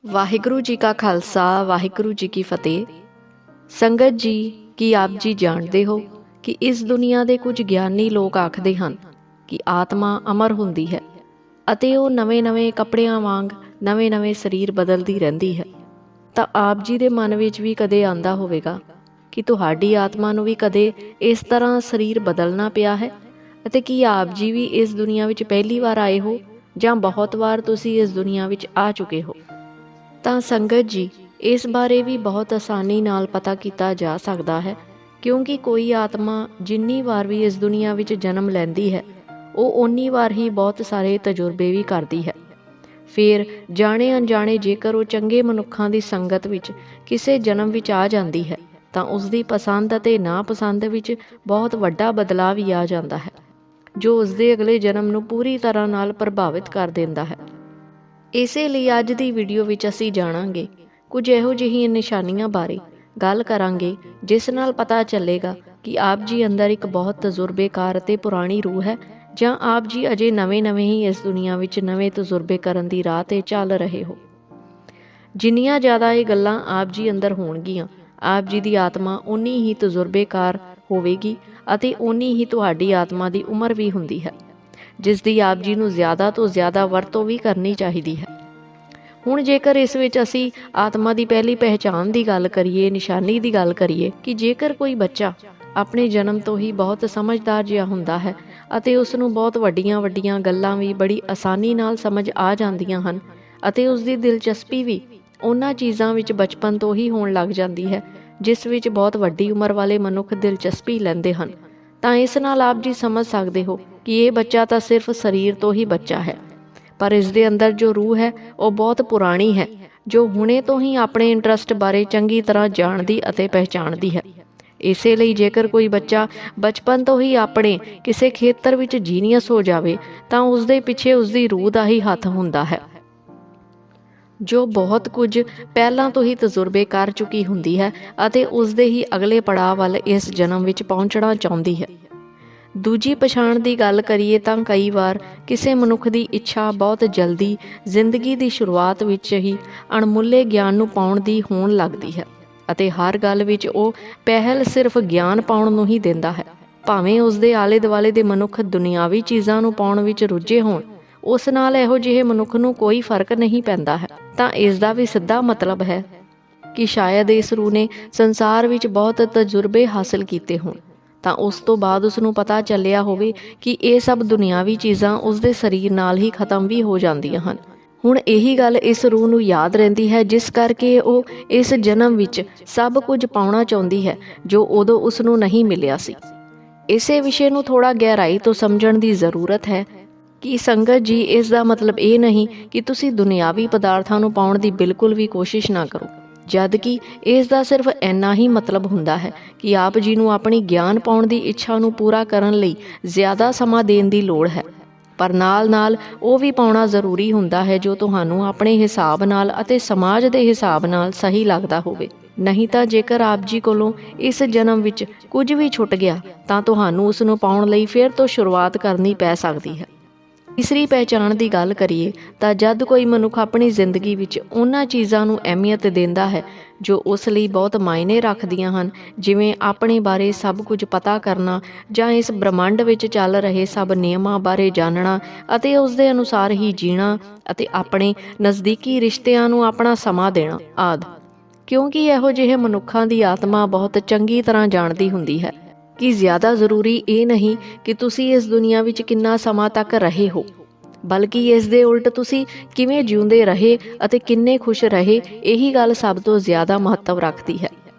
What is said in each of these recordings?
वाहिगुरु जी का खालसा वाहिगुरु जी की फतेह। संगत जी, ਕੀ ਆਪ ਜੀ ਜਾਣਦੇ ਹੋ ਕਿ ਇਸ ਦੁਨੀਆ ਦੇ ਕੁਝ ਗਿਆਨੀ ਲੋਕ ਆਖਦੇ ਹਨ ਕਿ ਆਤਮਾ ਅਮਰ ਹੁੰਦੀ ਹੈ ਅਤੇ ਉਹ ਨਵੇਂ-ਨਵੇਂ ਕੱਪੜਿਆਂ ਵਾਂਗ ਨਵੇਂ-ਨਵੇਂ ਸਰੀਰ ਬਦਲਦੀ ਰਹਿੰਦੀ ਹੈ। ਤਾਂ ਆਪ ਜੀ ਦੇ ਮਨ ਵਿੱਚ ਵੀ ਕਦੇ ਆਂਦਾ ਹੋਵੇਗਾ ਕਿ ਤੁਹਾਡੀ ਆਤਮਾ ਨੂੰ ਵੀ ਕਦੇ ਇਸ ਤਰ੍ਹਾਂ ਸਰੀਰ ਬਦਲਣਾ ਪਿਆ ਹੈ ਅਤੇ ਕੀ ਆਪ ਜੀ ਵੀ ਇਸ ਦੁਨੀਆ ਵਿੱਚ ਪਹਿਲੀ ਵਾਰ ਆਏ ਹੋ ਜਾਂ ਬਹੁਤ ਵਾਰ ਤੁਸੀਂ ਇਸ ਦੁਨੀਆ ਵਿੱਚ ਆ ਚੁੱਕੇ ਹੋ। ਤਾਂ ਸੰਗਤ ਜੀ, ਇਸ ਬਾਰੇ ਵੀ ਬਹੁਤ ਆਸਾਨੀ ਨਾਲ ਪਤਾ ਕੀਤਾ ਜਾ ਸਕਦਾ ਹੈ, ਕਿਉਂਕਿ ਕੋਈ ਆਤਮਾ ਜਿੰਨੀ ਵਾਰ ਵੀ ਇਸ ਦੁਨੀਆ ਵਿੱਚ ਜਨਮ ਲੈਂਦੀ ਹੈ ਉਹ ਓਨੀ ਵਾਰ ਹੀ ਬਹੁਤ ਸਾਰੇ ਤਜਰਬੇ ਵੀ ਕਰਦੀ ਹੈ। ਫਿਰ ਜਾਣੇ ਅਣਜਾਣੇ ਜੇਕਰ ਉਹ ਚੰਗੇ ਮਨੁੱਖਾਂ ਦੀ ਸੰਗਤ ਵਿੱਚ ਕਿਸੇ ਜਨਮ ਵਿੱਚ ਆ ਜਾਂਦੀ ਹੈ ਤਾਂ ਉਸ ਦੀ ਪਸੰਦ ਅਤੇ ਨਾਪਸੰਦ ਵਿੱਚ ਬਹੁਤ ਵੱਡਾ ਬਦਲਾਅ ਵੀ ਆ ਜਾਂਦਾ ਹੈ, ਜੋ ਉਸ ਦੇ ਅਗਲੇ ਜਨਮ ਨੂੰ ਪੂਰੀ ਤਰ੍ਹਾਂ ਨਾਲ ਪ੍ਰਭਾਵਿਤ ਕਰ ਦਿੰਦਾ ਹੈ। ਇਸੇ ਲਈ ਅੱਜ ਦੀ ਵੀਡੀਓ ਵਿੱਚ ਅਸੀਂ ਜਾਣਾਂਗੇ ਕੁਝ ਇਹੋ ਜਿਹੀਆਂ ਨਿਸ਼ਾਨੀਆਂ ਬਾਰੇ ਗੱਲ ਕਰਾਂਗੇ ਜਿਸ ਨਾਲ ਪਤਾ ਚੱਲੇਗਾ ਕਿ ਆਪ ਜੀ ਅੰਦਰ ਇੱਕ ਬਹੁਤ ਤਜਰਬੇਕਾਰ ਅਤੇ ਪੁਰਾਣੀ ਰੂਹ ਹੈ ਜਾਂ ਆਪ ਜੀ ਅਜੇ ਨਵੇਂ ਹੀ ਇਸ ਦੁਨੀਆ ਵਿੱਚ ਨਵੇਂ ਤਜਰਬੇ ਕਰਨ ਦੀ ਰਾਹ 'ਤੇ ਚੱਲ ਰਹੇ ਹੋ। ਜਿੰਨੀਆਂ ਜ਼ਿਆਦਾ ਇਹ ਗੱਲਾਂ ਆਪ ਜੀ ਅੰਦਰ ਹੋਣਗੀਆਂ, ਆਪ ਜੀ ਦੀ ਆਤਮਾ ਓਨੀ ਹੀ ਤਜਰਬੇਕਾਰ ਹੋਵੇਗੀ ਅਤੇ ਓਨੀ ਹੀ ਤੁਹਾਡੀ ਆਤਮਾ ਦੀ ਉਮਰ ਵੀ ਹੁੰਦੀ ਹੈ, ਜਿਸ ਦੀ ਆਪ ਜੀ ਨੂੰ ਜ਼ਿਆਦਾ ਤੋਂ ਜ਼ਿਆਦਾ ਵਰਤੋਂ ਵੀ ਕਰਨੀ ਚਾਹੀਦੀ ਹੈ। ਹੁਣ ਜੇਕਰ ਇਸ ਵਿੱਚ ਅਸੀਂ ਆਤਮਾ ਦੀ ਪਹਿਲੀ ਪਹਿਚਾਣ ਦੀ ਗੱਲ ਕਰੀਏ, ਨਿਸ਼ਾਨੀ ਦੀ ਗੱਲ ਕਰੀਏ ਕਿ ਜੇਕਰ ਕੋਈ ਬੱਚਾ ਆਪਣੇ ਜਨਮ ਤੋਂ ਹੀ ਬਹੁਤ ਸਮਝਦਾਰ ਜਿਹਾ ਹੁੰਦਾ ਹੈ ਅਤੇ ਉਸ ਨੂੰ ਬਹੁਤ ਵੱਡੀਆਂ ਗੱਲਾਂ ਵੀ ਬੜੀ ਆਸਾਨੀ ਨਾਲ ਸਮਝ ਆ ਜਾਂਦੀਆਂ ਹਨ ਅਤੇ ਉਸ ਦੀ ਦਿਲਚਸਪੀ ਵੀ ਉਹਨਾਂ ਚੀਜ਼ਾਂ ਵਿੱਚ ਬਚਪਨ ਤੋਂ ਹੀ ਹੋਣ ਲੱਗ ਜਾਂਦੀ ਹੈ ਜਿਸ ਵਿੱਚ ਬਹੁਤ ਵੱਡੀ ਉਮਰ ਵਾਲੇ ਮਨੁੱਖ ਦਿਲਚਸਪੀ ਲੈਂਦੇ ਹਨ, ਤਾਂ ਇਸ ਨਾਲ ਆਪ ਜੀ ਸਮਝ ਸਕਦੇ ਹੋ ਕਿ ਇਹ ਬੱਚਾ ਤਾਂ ਸਿਰਫ ਸਰੀਰ ਤੋਂ ਹੀ ਬੱਚਾ ਹੈ, ਪਰ ਇਸ ਦੇ ਅੰਦਰ ਜੋ ਰੂਹ ਹੈ ਉਹ ਬਹੁਤ ਪੁਰਾਣੀ ਹੈ, ਜੋ ਹੁਣੇ ਤੋਂ ਹੀ ਆਪਣੇ ਇੰਟਰਸਟ ਬਾਰੇ ਚੰਗੀ ਤਰ੍ਹਾਂ ਜਾਣਦੀ ਅਤੇ ਪਹਿਚਾਣਦੀ ਹੈ। ਇਸੇ ਲਈ ਜੇਕਰ ਕੋਈ ਬੱਚਾ ਬਚਪਨ ਤੋਂ ਹੀ ਆਪਣੇ ਕਿਸੇ ਖੇਤਰ ਵਿੱਚ ਜੀਨੀਅਸ ਹੋ ਜਾਵੇ ਤਾਂ ਉਸ ਦੇ ਪਿੱਛੇ ਉਸ ਦੀ ਰੂਹ ਦਾ ਹੀ ਹੱਥ ਹੁੰਦਾ ਹੈ, ਜੋ ਬਹੁਤ ਕੁਝ ਪਹਿਲਾਂ ਤੋਂ ਹੀ ਤਜਰਬੇ ਕਰ ਚੁੱਕੀ ਹੁੰਦੀ ਹੈ ਅਤੇ ਉਸ ਦੇ ਹੀ ਅਗਲੇ ਪੜਾਅ ਵੱਲ ਇਸ ਜਨਮ ਵਿੱਚ ਪਹੁੰਚਣਾ ਚਾਹੁੰਦੀ ਹੈ। ਦੂਜੀ ਪਛਾਣ ਦੀ ਗੱਲ ਕਰੀਏ ਤਾਂ ਕਈ ਵਾਰ ਕਿਸੇ ਮਨੁੱਖ ਦੀ ਇੱਛਾ ਬਹੁਤ ਜਲਦੀ ਜ਼ਿੰਦਗੀ ਦੀ ਸ਼ੁਰੂਆਤ ਵਿੱਚ ਹੀ ਅਣਮੁੱਲੇ ਗਿਆਨ ਨੂੰ ਪਾਉਣ ਦੀ ਹੋਣ ਲੱਗਦੀ ਹੈ ਅਤੇ ਹਰ ਗੱਲ ਵਿੱਚ ਉਹ ਪਹਿਲ ਸਿਰਫ ਗਿਆਨ ਪਾਉਣ ਨੂੰ ਹੀ ਦਿੰਦਾ ਹੈ, ਭਾਵੇਂ ਉਸ ਦੇ ਆਲੇ ਦੁਆਲੇ ਦੇ ਮਨੁੱਖ ਦੁਨਿਆਵੀ ਚੀਜ਼ਾਂ ਨੂੰ ਪਾਉਣ ਵਿੱਚ ਰੁੱਝੇ ਹੋਣ, ਉਸ ਨਾਲ ਇਹੋ ਜਿਹੇ ਮਨੁੱਖ ਨੂੰ ਕੋਈ ਫਰਕ ਨਹੀਂ ਪੈਂਦਾ ਹੈ। ਤਾਂ ਇਸ ਦਾ ਵੀ ਸਿੱਧਾ ਮਤਲਬ ਹੈ ਕਿ ਸ਼ਾਇਦ ਇਸ ਰੂਹ ਨੇ ਸੰਸਾਰ ਵਿੱਚ ਬਹੁਤ ਤਜਰਬੇ ਹਾਸਲ ਕੀਤੇ ਹੋਣ, ਤਾਂ ਉਸ ਤੋਂ ਬਾਅਦ ਉਸ ਨੂੰ ਪਤਾ ਚੱਲਿਆ ਹੋਵੇ ਕਿ ਇਹ ਸਭ ਦੁਨਿਆਵੀ ਚੀਜ਼ਾਂ ਉਸ ਦੇ ਸਰੀਰ ਨਾਲ ਹੀ ਖਤਮ ਵੀ ਹੋ ਜਾਂਦੀਆਂ ਹਨ। ਹੁਣ ਇਹੀ ਗੱਲ ਇਸ ਰੂਹ ਨੂੰ ਯਾਦ ਰਹਿੰਦੀ ਹੈ, ਜਿਸ ਕਰਕੇ ਉਹ ਇਸ ਜਨਮ ਵਿੱਚ ਸਭ ਕੁਝ ਪਾਉਣਾ ਚਾਹੁੰਦੀ ਹੈ ਜੋ ਉਦੋਂ ਉਸ ਨੂੰ ਨਹੀਂ ਮਿਲਿਆ ਸੀ। ਇਸੇ ਵਿਸ਼ੇ ਨੂੰ ਥੋੜ੍ਹਾ ਗਹਿਰਾਈ ਤੋਂ ਸਮਝਣ ਦੀ ਜ਼ਰੂਰਤ ਹੈ ਕਿ ਸੰਗਤ ਜੀ, ਇਸ ਦਾ ਮਤਲਬ ਇਹ ਨਹੀਂ ਕਿ ਤੁਸੀਂ ਦੁਨਿਆਵੀ ਪਦਾਰਥਾਂ ਨੂੰ ਪਾਉਣ ਦੀ ਬਿਲਕੁਲ ਵੀ ਕੋਸ਼ਿਸ਼ ਨਾ ਕਰੋ, ਜਦ ਕਿ ਇਸ ਦਾ ਸਿਰਫ ਇੰਨਾ ਹੀ ਮਤਲਬ ਹੁੰਦਾ ਹੈ ਕਿ ਆਪ ਜੀ ਨੂੰ ਆਪਣੀ ਗਿਆਨ ਪਾਉਣ ਦੀ ਇੱਛਾ ਨੂੰ ਪੂਰਾ ਕਰਨ ਲਈ ਜ਼ਿਆਦਾ ਸਮਾਂ ਦੇਣ ਦੀ ਲੋੜ ਹੈ, ਪਰ ਨਾਲ ਉਹ ਵੀ ਪਾਉਣਾ ਜ਼ਰੂਰੀ ਹੁੰਦਾ ਹੈ ਜੋ ਤੁਹਾਨੂੰ ਆਪਣੇ ਹਿਸਾਬ ਨਾਲ ਅਤੇ ਸਮਾਜ ਦੇ ਹਿਸਾਬ ਨਾਲ ਸਹੀ ਲੱਗਦਾ ਹੋਵੇ। ਨਹੀਂ ਤਾਂ ਜੇਕਰ ਆਪ ਜੀ ਕੋਲੋਂ ਇਸ ਜਨਮ ਵਿੱਚ ਕੁਝ ਵੀ ਛੁੱਟ ਗਿਆ ਤਾਂ ਤੁਹਾਨੂੰ ਉਸ ਨੂੰ ਪਾਉਣ ਲਈ ਫਿਰ ਤੋਂ ਸ਼ੁਰੂਆਤ ਕਰਨੀ ਪੈ ਸਕਦੀ ਹੈ। ਤੀਸਰੀ ਪਹਿਚਾਣ ਦੀ ਗੱਲ ਕਰੀਏ ਤਾਂ ਜਦ ਕੋਈ ਮਨੁੱਖ ਆਪਣੀ ਜ਼ਿੰਦਗੀ ਵਿੱਚ ਉਹਨਾਂ ਚੀਜ਼ਾਂ ਨੂੰ ਅਹਿਮੀਅਤ ਦਿੰਦਾ ਹੈ ਜੋ ਉਸ ਲਈ ਬਹੁਤ ਮਾਇਨੇ ਰੱਖਦੀਆਂ ਹਨ, ਜਿਵੇਂ ਆਪਣੇ ਬਾਰੇ ਸਭ ਕੁਝ ਪਤਾ ਕਰਨਾ ਜਾਂ ਇਸ ਬ੍ਰਹਿਮੰਡ ਵਿੱਚ ਚੱਲ ਰਹੇ ਸਭ ਨਿਯਮਾਂ ਬਾਰੇ ਜਾਣਨਾ ਅਤੇ ਉਸ ਦੇ ਅਨੁਸਾਰ ਹੀ ਜੀਣਾ ਅਤੇ ਆਪਣੇ ਨਜ਼ਦੀਕੀ ਰਿਸ਼ਤਿਆਂ ਨੂੰ ਆਪਣਾ ਸਮਾਂ ਦੇਣਾ ਆਦਿ, ਕਿਉਂਕਿ ਇਹੋ ਜਿਹੇ ਮਨੁੱਖਾਂ ਦੀ ਆਤਮਾ ਬਹੁਤ ਚੰਗੀ ਤਰ੍ਹਾਂ ਜਾਣਦੀ ਹੁੰਦੀ ਹੈ ਕਿ ਜ਼ਿਆਦਾ ਜ਼ਰੂਰੀ ਇਹ ਨਹੀਂ ਕਿ ਤੁਸੀਂ ਇਸ ਦੁਨੀਆ ਵਿੱਚ ਕਿੰਨਾ ਸਮਾਂ ਤੱਕ ਰਹੇ ਹੋ, ਬਲਕਿ ਇਸ ਦੇ ਉਲਟ ਤੁਸੀਂ ਕਿਵੇਂ ਜਿਉਂਦੇ ਰਹੇ ਅਤੇ ਕਿੰਨੇ ਖੁਸ਼ ਰਹੇ, ਇਹੀ ਗੱਲ ਸਭ ਤੋਂ ਜ਼ਿਆਦਾ ਮਹੱਤਵ ਰੱਖਦੀ ਹੈ।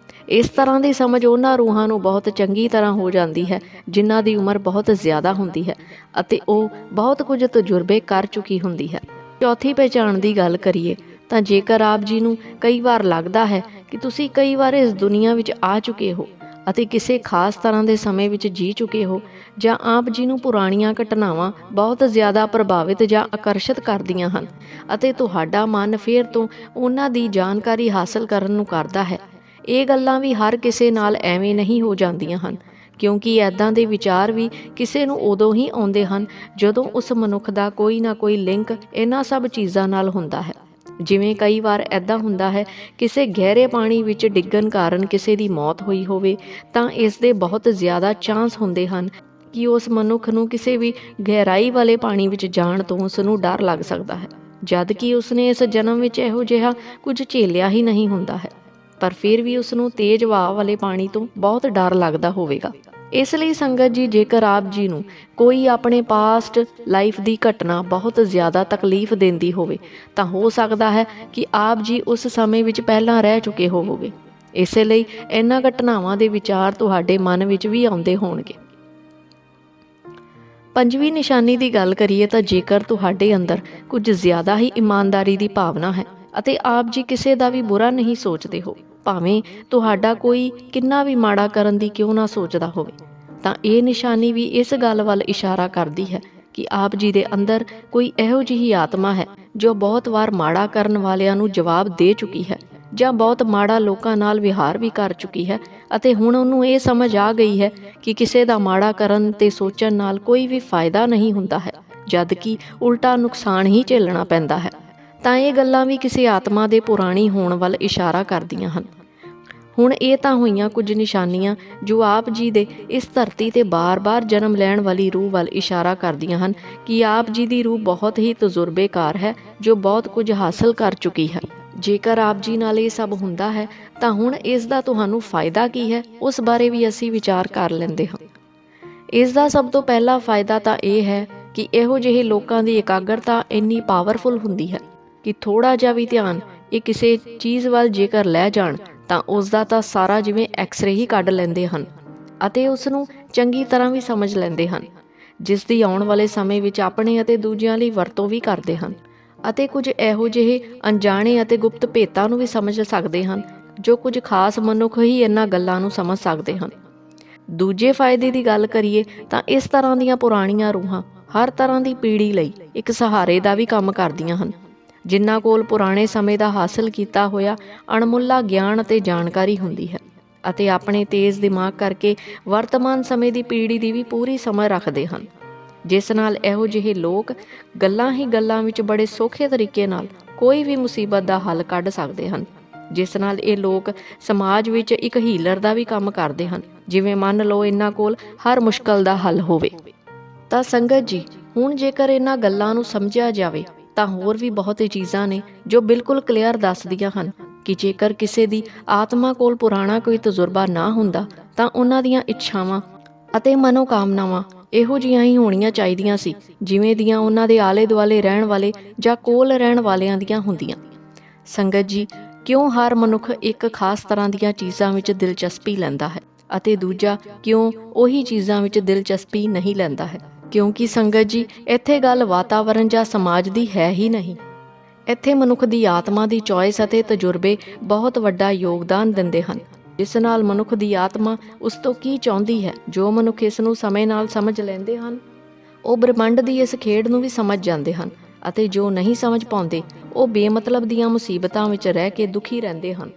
ਇਸ ਤਰ੍ਹਾਂ ਦੀ ਸਮਝ ਉਹਨਾਂ ਰੂਹਾਂ ਨੂੰ ਬਹੁਤ ਚੰਗੀ ਤਰ੍ਹਾਂ ਹੋ ਜਾਂਦੀ ਹੈ ਜਿਨ੍ਹਾਂ ਦੀ ਉਮਰ ਬਹੁਤ ਜ਼ਿਆਦਾ ਹੁੰਦੀ ਹੈ ਅਤੇ ਉਹ ਬਹੁਤ ਕੁਝ ਤਜਰਬੇ ਕਰ ਚੁੱਕੀ ਹੁੰਦੀ ਹੈ। ਚੌਥੀ ਪਹਿਚਾਣ ਦੀ ਗੱਲ ਕਰੀਏ ਤਾਂ ਜੇਕਰ ਆਪ ਜੀ ਨੂੰ ਕਈ ਵਾਰ ਲੱਗਦਾ ਹੈ ਕਿ ਤੁਸੀਂ ਕਈ ਵਾਰ ਇਸ ਦੁਨੀਆ ਵਿੱਚ ਆ ਚੁੱਕੇ ਹੋ ਅਤੇ ਕਿਸੇ ਖਾਸ ਤਰ੍ਹਾਂ ਦੇ ਸਮੇਂ ਵਿੱਚ ਜੀ ਚੁੱਕੇ ਹੋ, ਜਾਂ ਆਪ ਜੀ ਨੂੰ ਪੁਰਾਣੀਆਂ ਘਟਨਾਵਾਂ ਬਹੁਤ ਜ਼ਿਆਦਾ ਪ੍ਰਭਾਵਿਤ ਜਾਂ ਆਕਰਸ਼ਿਤ ਕਰਦੀਆਂ ਹਨ ਅਤੇ ਤੁਹਾਡਾ ਮਨ ਫਿਰ ਤੋਂ ਉਹਨਾਂ ਦੀ ਜਾਣਕਾਰੀ ਹਾਸਲ ਕਰਨ ਨੂੰ ਕਰਦਾ ਹੈ, ਇਹ ਗੱਲਾਂ ਵੀ ਹਰ ਕਿਸੇ ਨਾਲ ਐਵੇਂ ਨਹੀਂ ਹੋ ਜਾਂਦੀਆਂ ਹਨ, ਕਿਉਂਕਿ ਇੱਦਾਂ ਦੇ ਵਿਚਾਰ ਵੀ ਕਿਸੇ ਨੂੰ ਉਦੋਂ ਹੀ ਆਉਂਦੇ ਹਨ ਜਦੋਂ ਉਸ ਮਨੁੱਖ ਦਾ ਕੋਈ ਨਾ ਕੋਈ ਲਿੰਕ ਇਹਨਾਂ ਸਭ ਚੀਜ਼ਾਂ ਨਾਲ ਹੁੰਦਾ ਹੈ। ਜਿਵੇਂ ਕਈ ਵਾਰ ਇੱਦਾਂ ਹੁੰਦਾ ਹੈ ਕਿਸੇ ਗਹਿਰੇ ਪਾਣੀ ਵਿੱਚ ਡਿੱਗਣ ਕਾਰਨ ਕਿਸੇ ਦੀ ਮੌਤ ਹੋਈ ਹੋਵੇ ਤਾਂ ਇਸ ਦੇ ਬਹੁਤ ਜ਼ਿਆਦਾ ਚਾਂਸ ਹੁੰਦੇ ਹਨ ਕਿ ਉਸ ਮਨੁੱਖ ਨੂੰ ਕਿਸੇ ਵੀ ਗਹਿਰਾਈ ਵਾਲੇ ਪਾਣੀ ਵਿੱਚ ਜਾਣ ਤੋਂ ਉਸ ਨੂੰ ਡਰ ਲੱਗ ਸਕਦਾ ਹੈ, ਜਦ ਕਿ ਉਸਨੇ ਇਸ ਜਨਮ ਵਿੱਚ ਇਹੋ ਜਿਹਾ ਕੁਝ ਝੇਲਿਆ ਹੀ ਨਹੀਂ ਹੁੰਦਾ ਹੈ, ਪਰ ਫਿਰ ਵੀ ਉਸ ਨੂੰ ਤੇਜ਼ ਵਹਾਅ ਵਾਲੇ ਪਾਣੀ ਤੋਂ ਬਹੁਤ ਡਰ ਲੱਗਦਾ ਹੋਵੇਗਾ। ਇਸ ਲਈ ਸੰਗਤ ਜੀ, ਜੇਕਰ ਆਪ ਜੀ ਨੂੰ ਕੋਈ ਆਪਣੇ ਪਾਸਟ ਲਾਈਫ ਦੀ ਘਟਨਾ ਬਹੁਤ ਜ਼ਿਆਦਾ ਤਕਲੀਫ ਦਿੰਦੀ ਹੋਵੇ ਤਾਂ ਹੋ ਸਕਦਾ ਹੈ ਕਿ ਆਪ ਜੀ ਉਸ ਸਮੇਂ ਵਿੱਚ ਪਹਿਲਾਂ ਰਹਿ ਚੁੱਕੇ ਹੋਵੋਗੇ। ਇਸੇ ਲਈ ਇਹਨਾਂ ਘਟਨਾਵਾਂ ਦੇ ਵਿਚਾਰ ਤੁਹਾਡੇ ਮਨ ਵਿੱਚ ਵੀ ਆਉਂਦੇ ਹੋਣਗੇ। ਪੰਜਵੀਂ ਨਿਸ਼ਾਨੀ ਦੀ ਗੱਲ ਕਰੀਏ ਤਾਂ ਜੇਕਰ ਤੁਹਾਡੇ ਅੰਦਰ ਕੁਝ ਜ਼ਿਆਦਾ ਹੀ ਇਮਾਨਦਾਰੀ ਦੀ ਭਾਵਨਾ ਹੈ ਅਤੇ ਆਪ ਜੀ ਕਿਸੇ ਦਾ ਵੀ ਬੁਰਾ ਨਹੀਂ ਸੋਚਦੇ ਹੋ, ਭਾਵੇਂ ਤੁਹਾਡਾ ਕੋਈ ਕਿੰਨਾ ਵੀ ਮਾੜਾ ਕਰਨ ਦੀ ਕਿਉਂ ਨਾ ਸੋਚਦਾ ਹੋਵੇ, ਤਾਂ ਇਹ ਨਿਸ਼ਾਨੀ ਵੀ ਇਸ ਗੱਲ ਵੱਲ ਇਸ਼ਾਰਾ ਕਰਦੀ ਹੈ ਕਿ ਆਪ ਜੀ ਦੇ ਅੰਦਰ ਕੋਈ ਇਹੋ ਜਿਹੀ ਆਤਮਾ ਹੈ ਜੋ ਬਹੁਤ ਵਾਰ ਮਾੜਾ ਕਰਨ ਵਾਲਿਆਂ ਨੂੰ ਜਵਾਬ ਦੇ ਚੁੱਕੀ ਹੈ ਜਾਂ ਬਹੁਤ ਮਾੜਾ ਲੋਕਾਂ ਨਾਲ ਵਿਹਾਰ ਵੀ ਕਰ ਚੁੱਕੀ ਹੈ ਅਤੇ ਹੁਣ ਉਹਨੂੰ ਇਹ ਸਮਝ ਆ ਗਈ ਹੈ ਕਿ ਕਿਸੇ ਦਾ ਮਾੜਾ ਕਰਨ ਤੇ ਸੋਚਣ ਨਾਲ ਕੋਈ ਵੀ ਫਾਇਦਾ ਨਹੀਂ ਹੁੰਦਾ ਹੈ, ਜਦ ਕਿ ਉਲਟਾ ਨੁਕਸਾਨ ਹੀ ਝੇਲਣਾ ਪੈਂਦਾ ਹੈ। ਤਾਂ ਇਹ ਗੱਲਾਂ ਵੀ ਕਿਸੇ ਆਤਮਾ ਦੇ ਪੁਰਾਣੀ ਹੋਣ ਵੱਲ ਇਸ਼ਾਰਾ ਕਰਦੀਆਂ ਹਨ। ਹੁਣ ਇਹ ਤਾਂ ਹੋਈਆਂ ਕੁਝ ਨਿਸ਼ਾਨੀਆਂ ਜੋ ਆਪ ਜੀ ਦੇ ਇਸ ਧਰਤੀ 'ਤੇ ਬਾਰ-ਬਾਰ ਜਨਮ ਲੈਣ ਵਾਲੀ ਰੂਹ ਵੱਲ ਇਸ਼ਾਰਾ ਕਰਦੀਆਂ ਹਨ ਕਿ ਆਪ ਜੀ ਦੀ ਰੂਹ ਬਹੁਤ ਹੀ ਤਜੁਰਬੇਕਾਰ ਹੈ ਜੋ ਬਹੁਤ ਕੁਝ ਹਾਸਲ ਕਰ ਚੁੱਕੀ ਹੈ। ਜੇਕਰ ਆਪ ਜੀ ਨਾਲ ਇਹ ਸਭ ਹੁੰਦਾ ਹੈ ਤਾਂ ਹੁਣ ਇਸ ਦਾ ਤੁਹਾਨੂੰ ਫਾਇਦਾ ਕੀ ਹੈ, ਉਸ ਬਾਰੇ ਵੀ ਅਸੀਂ ਵਿਚਾਰ ਕਰ ਲੈਂਦੇ ਹਾਂ। ਇਸ ਦਾ ਸਭ ਤੋਂ ਪਹਿਲਾ ਫਾਇਦਾ ਤਾਂ ਇਹ ਹੈ ਕਿ ਇਹੋ ਜਿਹੇ ਲੋਕਾਂ ਦੀ ਇਕਾਗਰਤਾ ਇੰਨੀ ਪਾਵਰਫੁਲ ਹੁੰਦੀ ਹੈ ਕਿ ਥੋੜ੍ਹਾ ਜਿਹਾ ਵੀ ਧਿਆਨ ਇਹ ਕਿਸੇ ਚੀਜ਼ ਵੱਲ ਜੇਕਰ ਲੈ ਜਾਣ ਤਾਂ ਉਸ ਦਾ ਤਾਂ ਸਾਰਾ ਜਿਵੇਂ ਐਕਸਰੇ ਹੀ ਕੱਢ ਲੈਂਦੇ ਹਨ ਅਤੇ ਉਸ ਨੂੰ ਚੰਗੀ ਤਰ੍ਹਾਂ ਵੀ ਸਮਝ ਲੈਂਦੇ ਹਨ, ਜਿਸ ਦੀ ਆਉਣ ਵਾਲੇ ਸਮੇਂ ਵਿੱਚ ਆਪਣੇ ਅਤੇ ਦੂਜਿਆਂ ਲਈ ਵਰਤੋਂ ਵੀ ਕਰਦੇ ਹਨ ਅਤੇ ਕੁਝ ਇਹੋ ਜਿਹੇ ਅਣਜਾਣੇ ਅਤੇ ਗੁਪਤ ਭੇਤਾਂ ਨੂੰ ਵੀ ਸਮਝ ਸਕਦੇ ਹਨ ਜੋ ਕੁਝ ਖਾਸ ਮਨੁੱਖ ਹੀ ਇਹਨਾਂ ਗੱਲਾਂ ਨੂੰ ਸਮਝ ਸਕਦੇ ਹਨ। ਦੂਜੇ ਫਾਇਦੇ ਦੀ ਗੱਲ ਕਰੀਏ ਤਾਂ ਇਸ ਤਰ੍ਹਾਂ ਦੀਆਂ ਪੁਰਾਣੀਆਂ ਰੂਹਾਂ ਹਰ ਤਰ੍ਹਾਂ ਦੀ ਪੀੜ੍ਹੀ ਲਈ ਇੱਕ ਸਹਾਰੇ ਦਾ ਵੀ ਕੰਮ ਕਰਦੀਆਂ ਹਨ, ਜਿਨ੍ਹਾਂ ਕੋਲ ਪੁਰਾਣੇ ਸਮੇਂ ਦਾ ਹਾਸਲ ਕੀਤਾ ਹੋਇਆ ਅਣਮੁੱਲਾ ਗਿਆਨ ਅਤੇ ਜਾਣਕਾਰੀ ਹੁੰਦੀ ਹੈ ਅਤੇ ਆਪਣੇ ਤੇਜ਼ ਦਿਮਾਗ ਕਰਕੇ ਵਰਤਮਾਨ ਸਮੇਂ ਦੀ ਪੀੜ੍ਹੀ ਦੀ ਵੀ ਪੂਰੀ ਸਮਝ ਰੱਖਦੇ ਹਨ, ਜਿਸ ਨਾਲ ਇਹੋ ਜਿਹੇ ਲੋਕ ਗੱਲਾਂ ਹੀ ਗੱਲਾਂ ਵਿੱਚ ਬੜੇ ਸੌਖੇ ਤਰੀਕੇ ਨਾਲ ਕੋਈ ਵੀ ਮੁਸੀਬਤ ਦਾ ਹੱਲ ਕੱਢ ਸਕਦੇ ਹਨ, ਜਿਸ ਨਾਲ ਇਹ ਲੋਕ ਸਮਾਜ ਵਿੱਚ ਇੱਕ ਹੀਲਰ ਦਾ ਵੀ ਕੰਮ ਕਰਦੇ ਹਨ। ਜਿਵੇਂ ਮੰਨ ਲਓ ਇਹਨਾਂ ਕੋਲ ਹਰ ਮੁਸ਼ਕਲ ਦਾ ਹੱਲ ਹੋਵੇ। ਤਾਂ ਸੰਗਤ ਜੀ, ਹੁਣ ਜੇਕਰ ਇਹਨਾਂ ਗੱਲਾਂ ਨੂੰ ਸਮਝਿਆ ਜਾਵੇ ਤਾਂ ਹੋਰ ਵੀ ਬਹੁਤ ਚੀਜ਼ਾਂ ਨੇ ਜੋ ਬਿਲਕੁਲ ਕਲੀਅਰ ਦੱਸਦੀਆਂ ਹਨ ਕਿ ਜੇਕਰ ਕਿਸੇ ਦੀ ਆਤਮਾ ਕੋਲ ਪੁਰਾਣਾ ਕੋਈ ਤਜਰਬਾ ਨਾ ਹੁੰਦਾ ਤਾਂ ਉਹਨਾਂ ਦੀਆਂ ਇੱਛਾਵਾਂ ਅਤੇ ਮਨੋਕਾਮਨਾਵਾਂ ਇਹੋ ਜਿਹੀਆਂ ਹੀ ਹੋਣੀਆਂ ਚਾਹੀਦੀਆਂ ਸੀ ਜਿਵੇਂ ਦੀਆਂ ਉਹਨਾਂ ਦੇ ਆਲੇ ਦੁਆਲੇ ਰਹਿਣ ਵਾਲੇ ਜਾਂ ਕੋਲ ਰਹਿਣ ਵਾਲਿਆਂ ਦੀਆਂ ਹੁੰਦੀਆਂ। ਸੰਗਤ ਜੀ, ਕਿਉਂ ਹਰ ਮਨੁੱਖ ਇੱਕ ਖਾਸ ਤਰ੍ਹਾਂ ਦੀਆਂ ਚੀਜ਼ਾਂ ਵਿੱਚ ਦਿਲਚਸਪੀ ਲੈਂਦਾ ਹੈ ਅਤੇ ਦੂਜਾ ਕਿਉਂ ਉਹੀ ਚੀਜ਼ਾਂ ਵਿੱਚ ਦਿਲਚਸਪੀ ਨਹੀਂ ਲੈਂਦਾ ਹੈ? ਕਿਉਂਕਿ ਸੰਗਤ ਜੀ, ਇੱਥੇ ਗੱਲ ਵਾਤਾਵਰਣ ਜਾਂ ਸਮਾਜ ਦੀ ਹੈ ਹੀ ਨਹੀਂ। ਇੱਥੇ ਮਨੁੱਖ ਦੀ ਆਤਮਾ ਦੀ ਚੋਇਸ ਅਤੇ ਤਜੁਰਬੇ ਬਹੁਤ ਵੱਡਾ ਯੋਗਦਾਨ ਦਿੰਦੇ ਹਨ, ਜਿਸ ਨਾਲ ਮਨੁੱਖ ਦੀ ਆਤਮਾ ਉਸ ਤੋਂ ਕੀ ਚਾਹੁੰਦੀ ਹੈ। ਜੋ ਮਨੁੱਖ ਇਸ ਨੂੰ ਸਮੇਂ ਨਾਲ ਸਮਝ ਲੈਂਦੇ ਹਨ ਉਹ ਬ੍ਰਹਿਮੰਡ ਦੀ ਇਸ ਖੇਡ ਨੂੰ ਵੀ ਸਮਝ ਜਾਂਦੇ ਹਨ ਅਤੇ ਜੋ ਨਹੀਂ ਸਮਝ ਪਾਉਂਦੇ ਉਹ ਬੇਮਤਲਬ ਦੀਆਂ ਮੁਸੀਬਤਾਂ ਵਿੱਚ ਰਹਿ ਕੇ ਦੁਖੀ ਰਹਿੰਦੇ ਹਨ।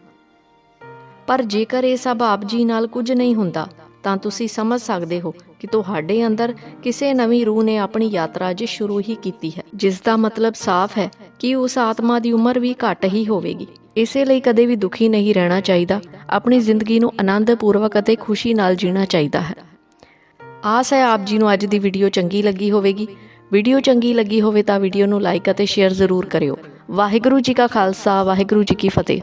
ਪਰ ਜੇਕਰ ਇਹ ਸਭ ਆਪ ਜੀ ਨਾਲ ਕੁਝ ਨਹੀਂ ਹੁੰਦਾ ਤਾਂ ਤੁਸੀਂ ਸਮਝ ਸਕਦੇ ਹੋ ਕਿ ਤੁਹਾਡੇ ਅੰਦਰ ਕਿਸੇ ਨਵੀਂ ਰੂਹ ਨੇ ਆਪਣੀ ਯਾਤਰਾ ਅਜੇ ਸ਼ੁਰੂ ਹੀ ਕੀਤੀ ਹੈ, ਜਿਸ ਦਾ ਮਤਲਬ ਸਾਫ਼ ਹੈ ਕਿ ਉਸ ਆਤਮਾ ਦੀ ਉਮਰ ਵੀ ਘੱਟ ਹੀ ਹੋਵੇਗੀ। ਇਸੇ ਲਈ ਕਦੇ ਵੀ ਦੁਖੀ ਨਹੀਂ ਰਹਿਣਾ ਚਾਹੀਦਾ। ਆਪਣੀ ਜ਼ਿੰਦਗੀ ਨੂੰ ਆਨੰਦਪੂਰਵਕ ਅਤੇ ਖੁਸ਼ੀ ਨਾਲ ਜੀਣਾ ਚਾਹੀਦਾ ਹੈ। ਆਸ ਹੈ ਆਪ ਜੀ ਨੂੰ ਅੱਜ ਦੀ ਵੀਡੀਓ ਚੰਗੀ ਲੱਗੀ ਹੋਵੇਗੀ। ਵੀਡੀਓ ਚੰਗੀ ਲੱਗੀ ਹੋਵੇ ਤਾਂ ਵੀਡੀਓ ਨੂੰ ਲਾਈਕ ਅਤੇ ਸ਼ੇਅਰ ਜ਼ਰੂਰ ਕਰਿਓ। ਵਾਹਿਗੁਰੂ ਜੀ ਕਾ ਖਾਲਸਾ, ਵਾਹਿਗੁਰੂ ਜੀ ਕੀ ਫਤਿਹ।